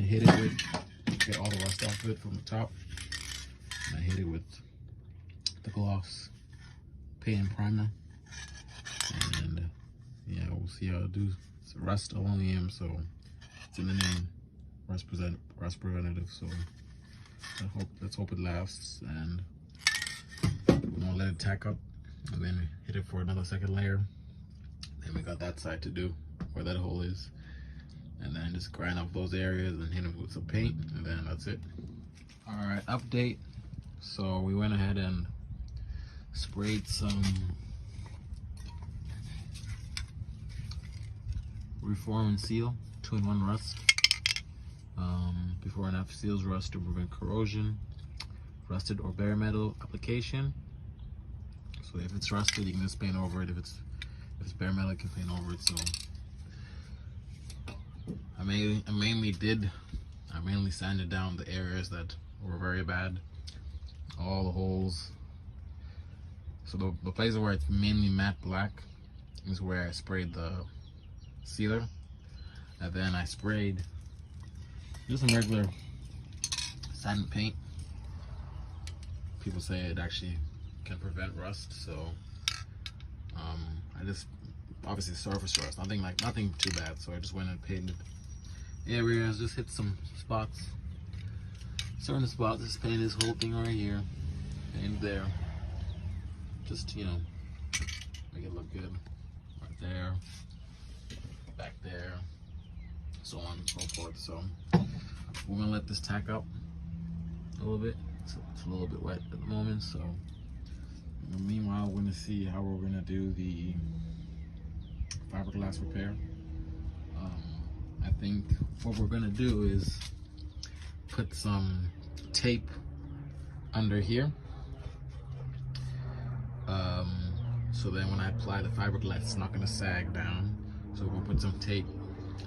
hit it with, get all the rust off of it from the top. And I hit it with the gloss paint and primer. And yeah, we'll see how it do. It's rust aluminum, so it's in the name, rust preventative. So let's hope it lasts, and we won't let it tack up. And then hit it for another second layer. Then we got that side to do, where that hole is. And then just grind up those areas and hit them with some paint, and then that's it. All right, update. So we went ahead and sprayed some Reform and Seal 2-in-1 rust. Before and after seals rust to prevent corrosion. Rusted or bare metal application. So if it's rusted, you can just paint over it. If it's bare metal, you can paint over it. So I mainly sanded down the areas that were very bad, all the holes. So the places where it's mainly matte black is where I sprayed the sealer, and then I sprayed just some regular sand paint. People say it actually can prevent rust, so I just, obviously surface rust, nothing too bad. So I just went and painted areas, just hit some spots, certain spots. Just painted this whole thing right here, painted there, just, you know, make it look good. Right there, back there, so on and so forth. So we're gonna let this tack up a little bit. It's a little bit wet at the moment, so meanwhile we're gonna see how we're gonna do the fiberglass repair. I think what we're gonna do is put some tape under here, so then when I apply the fiberglass, it's not gonna sag down. So we'll put some tape,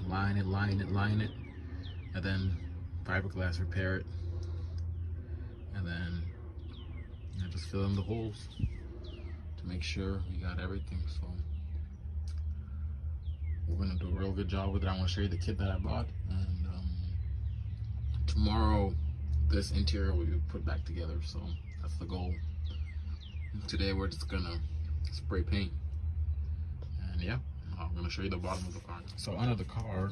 line it, and then fiberglass repair it, and then just fill in the holes to make sure we got everything. So we're gonna do a real good job with it. I want to show you the kit that I bought, and tomorrow this interior will be put back together. So that's the goal. Today we're just gonna spray paint, and yeah, I'm gonna show you the bottom of the car. So under the car,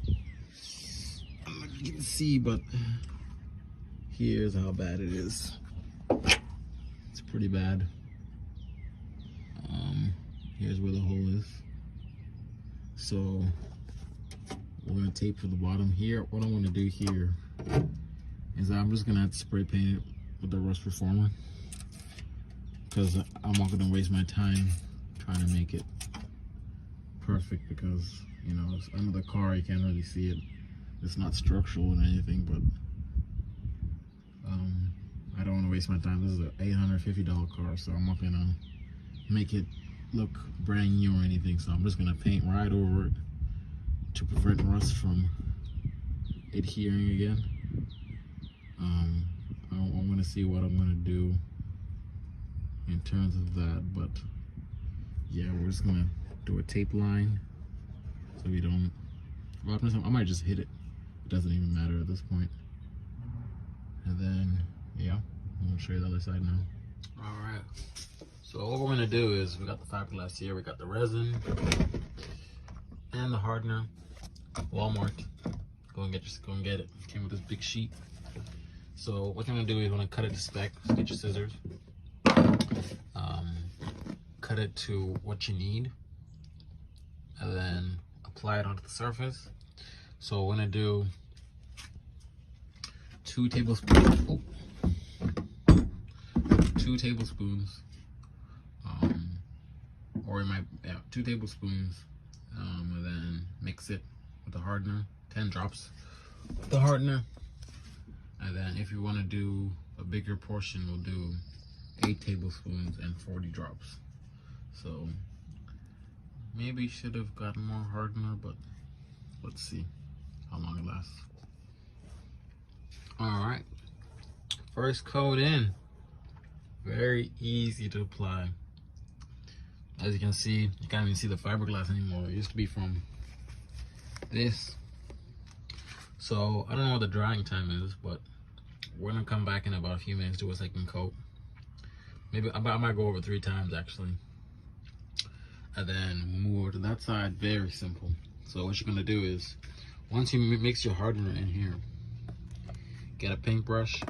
I don't know if you can see, but here's how bad it is. It's pretty bad. Here's where the hole is. So we're gonna tape for the bottom here. What I'm gonna do here is I'm just gonna have to spray paint it with the rust reformer, because I'm not gonna waste my time trying to make it perfect, because, you know, it's under the car, you can't really see it. It's not structural or anything, but I don't want to waste my time. This is an $850 car, so I'm not gonna make it look brand new or anything. So I'm just gonna paint right over it to prevent rust from adhering again. I'm gonna see what I'm gonna do in terms of that, but yeah, we're just gonna do a tape line so we don't. Well, I might just hit it. It doesn't even matter at this point. And then yeah, I'm gonna show you the other side now. All right. So what we're gonna do is, we got the fiberglass here, we got the resin and the hardener. Walmart. Go and get it. It came with this big sheet. So what you're gonna do is, you're gonna cut it to spec. Just get your scissors. Cut it to what you need, and then apply it onto the surface. So we're gonna do 2 tablespoons. 2 tablespoons. Or you might, 2 tablespoons, and then mix it with the hardener. 10 drops with the hardener, and then if you want to do a bigger portion, we'll do 8 tablespoons and 40 drops. So maybe should have gotten more hardener, but let's see how long it lasts. All right, first coat in. Very easy to apply. As you can see, you can't even see the fiberglass anymore. It used to be from this. So I don't know what the drying time is, but we're gonna come back in about a few minutes, do a second coat. Maybe I might go over 3 times actually, and then move over to that side. Very simple. So what you're gonna do is, once you mix your hardener in here, get a paintbrush,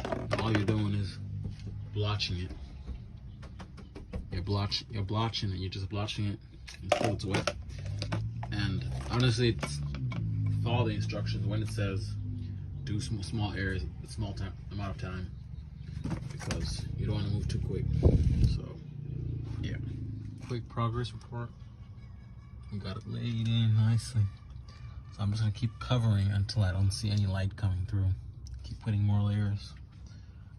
and all you're doing is blotching it. You're blotching it. You're just blotching it until it's wet. And honestly, follow the instructions when it says do small areas, small amount of time, because you don't want to move too quick. So yeah, quick progress report. We got it laid in nicely. So I'm just gonna keep covering until I don't see any light coming through. Keep putting more layers.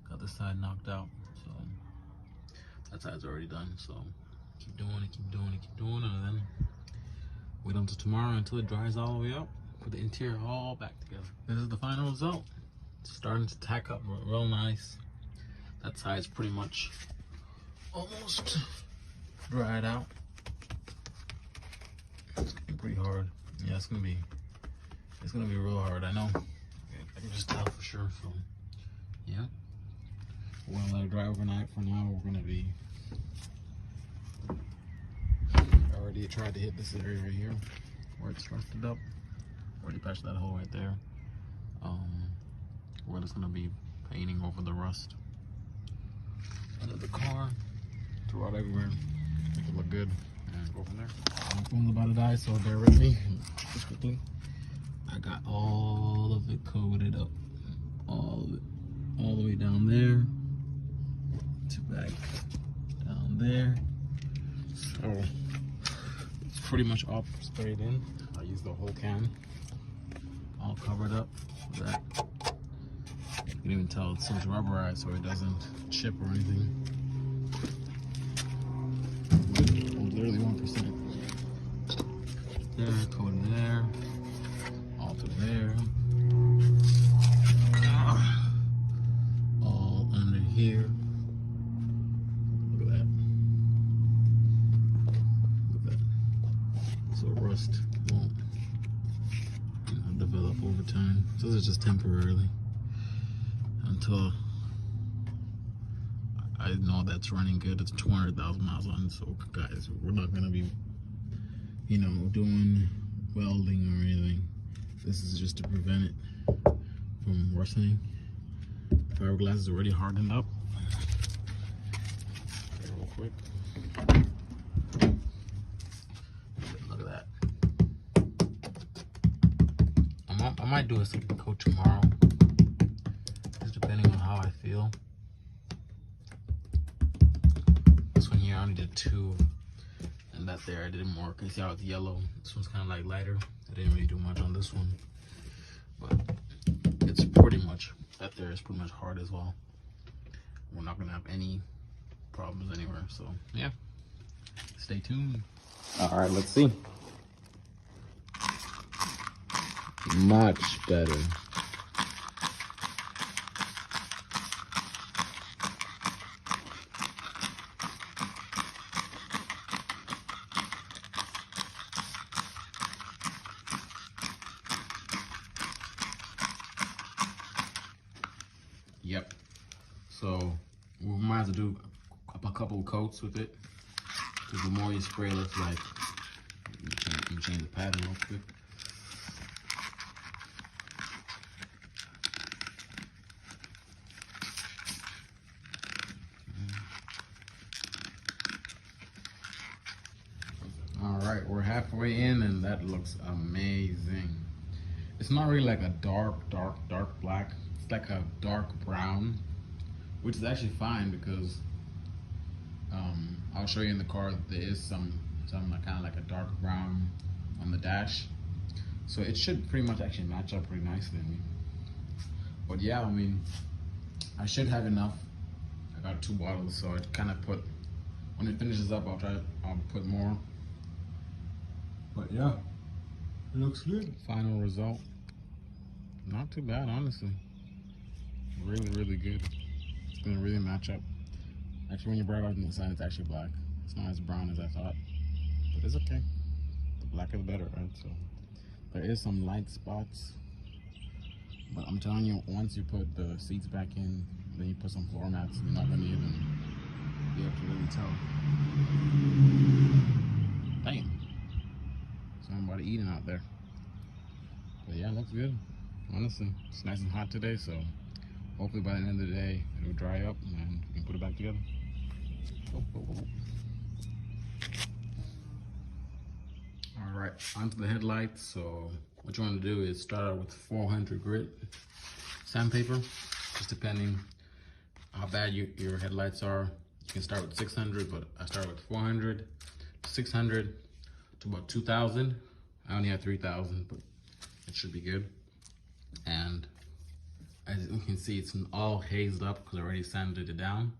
Got this side knocked out, so that side's already done. So keep doing it, keep doing it, keep doing it, and then wait until tomorrow until it dries all the way up. Put the interior all back together. This is the final result. It's starting to tack up real nice. That side's pretty much almost dried out. It's getting pretty hard. Yeah, it's gonna be real hard. I know. I can just tell for sure. So yeah, we're gonna let it dry overnight. For now, we're gonna be. I already tried to hit this area right here where it's rusted up. Already patched that hole right there. We're just gonna be painting over the rust under the car, throw it everywhere, make it look good, and go from there. My phone's about to die, so bear with me. Just quickly, I got all of it coated up, all of it, all the way down there to back down there. So it's pretty much all sprayed in. I used the whole can, all covered up with that. You can even tell it's so much rubberized so it doesn't chip or anything. Literally 1%. There, coated there, all through there, all under here. Look at that. Look at that. So rust won't develop over time. So this is just temporarily until I know that's running good. It's 200,000 miles on it. So guys, we're not gonna be, you know, doing welding or anything. This is just to prevent it from rusting. Fiberglass is already hardened up. Okay, real quick. Look at that. I might do a second coat tomorrow, just depending on how I feel. This one here I only did 2, and that there I did more. You see how it's yellow? This one's kind of like lighter. I didn't really do much on this one, but it's pretty much, that there is pretty much hard as well. We're not gonna have any problems anywhere. So yeah, stay tuned. All right, let's see. Much better. Yep. So we might have to do a couple of coats with it, because the more you spray, it looks like you can change the pattern real quick. All right, we're halfway in, and that looks amazing. It's not really like a dark black. It's like a dark brown, which is actually fine because I'll show you in the car that there is some kind of like a dark brown on the dash. So it should pretty much actually match up pretty nicely. But yeah, I mean, I should have enough. I got 2 bottles, so I kind of put, when it finishes up, I'll put more. But yeah, it looks good. Final result, not too bad, honestly. Really, really good. It's gonna really match up. Actually, when you bright out on the side, it's actually black. It's not as brown as I thought, but it's okay. The blacker the better, right? So there is some light spots But I'm telling you, once you put the seats back in, then you put some floor mats, you're not gonna even be able to really tell. Damn. Somebody eating out there. But yeah, it looks good. Honestly, it's nice and hot today, so hopefully by the end of the day it'll dry up and we can put it back together. All right, onto the headlights. So what you want to do is start out with 400 grit sandpaper, just depending how bad your headlights are. You can start with 600, but I start with 400, 600 to about 2,000. I only have 3,000, but it should be good. And as you can see, it's all hazed up because I already sanded it down.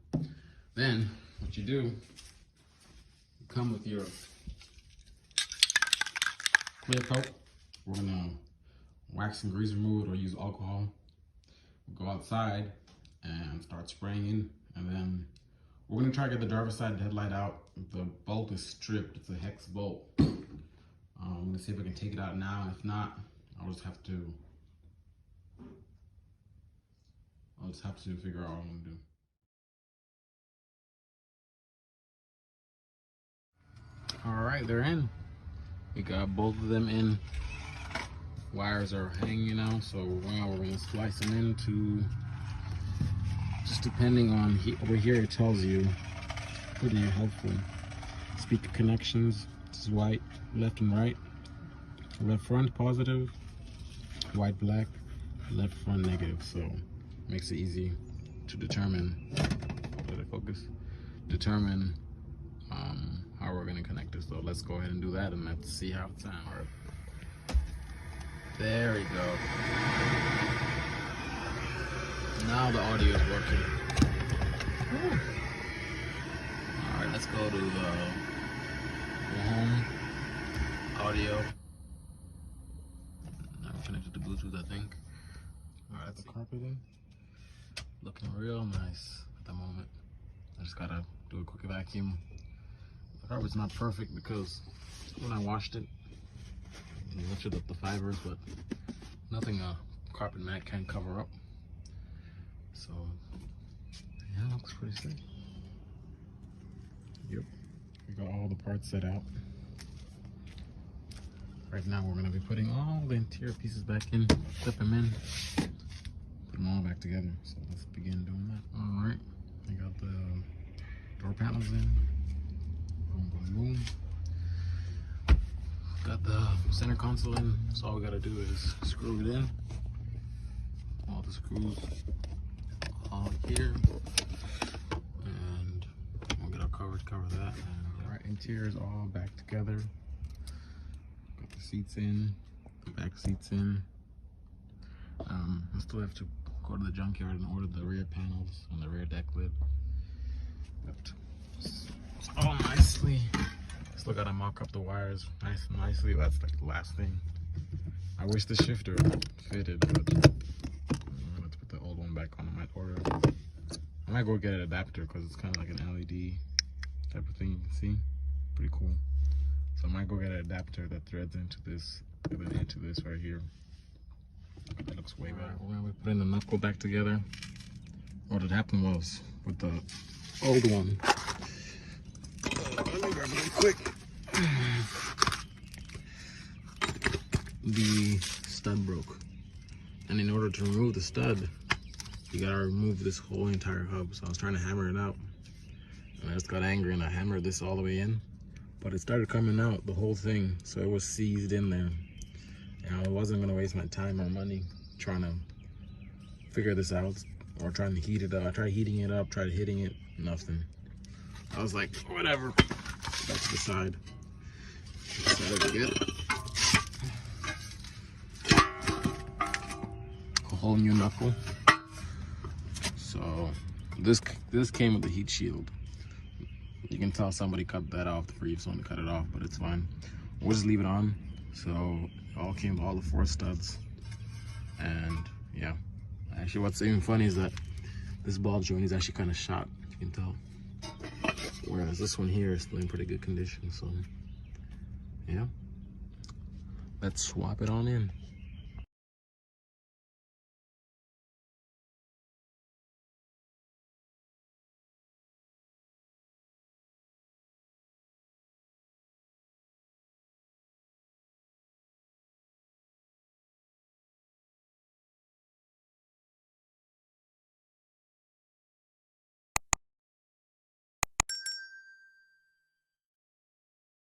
Then what you do, you come with your clear coat. We're gonna wax and grease remove it or use alcohol. Go outside and start spraying in, and then we're gonna try to get the driver's side headlight out. The bolt is stripped, it's a hex bolt. I'm gonna see if I can take it out now. If not, I'll just have to figure out what I'm gonna do. All right, they're in. We got both of them in. Wires are hanging now, so now we're gonna splice them into, just depending on, over here it tells you, pretty helpful. Speaker connections, this is white, left and right. Left front positive, white black, left front negative, so makes it easy to determine, did I focus? Determine how we're gonna connect it. So let's go ahead and do that and let's see how it sounds. Right. There we go. Now the audio is working. Woo. All right, let's go to the home audio. I'm connected to Bluetooth, I think. All right, the carpeting looking real nice at the moment. I just gotta do a quick vacuum. The carpet's not perfect because when I washed it, I lifted up the fibers, but nothing a carpet mat can cover up. So yeah, it looks pretty sick. Yep, we got all the parts set out. Right now we're gonna be putting all the interior pieces back in, clip them in, put them all back together. So let's begin doing that. All right, I got the door panels in. Boom, boom, boom. Got the center console in, so all we gotta do is screw it in. All the screws all here, and we'll get our cover that. And all right, interior is all back together. Got the seats in, the back seats in. I still have to go to the junkyard and order the rear panels and the rear deck lid. But it's all nicely. Still gotta mock up the wires nicely. That's like the last thing. I wish the shifter fitted, but let's put the old one back on. I might order. I might go get an adapter because it's kind of like an LED type of thing. You can see, pretty cool. So I might go get an adapter that threads into this, and then into this right here. That looks way better. We're gonna be putting the knuckle back together. What had happened was with the old one. Let me grab it real quick. The stud broke, and in order to remove the stud, you gotta remove this whole entire hub. So I was trying to hammer it out, and I just got angry and I hammered this all the way in, but it started coming out, the whole thing, so it was seized in there. And I wasn't gonna waste my time or money trying to figure this out or trying to heat it up. I tried heating it up, tried hitting it, nothing. I was like, whatever. Back to the side. Decided to get a whole new knuckle. So this came with the heat shield. You can tell somebody cut that off, the previous one cut it off, but it's fine. We'll just leave it on. So it all came with all the 4 studs. And yeah, actually what's even funny is that this ball joint is actually kind of shot, you can tell. Whereas this one here is still in pretty good condition. So yeah, let's swap it on in.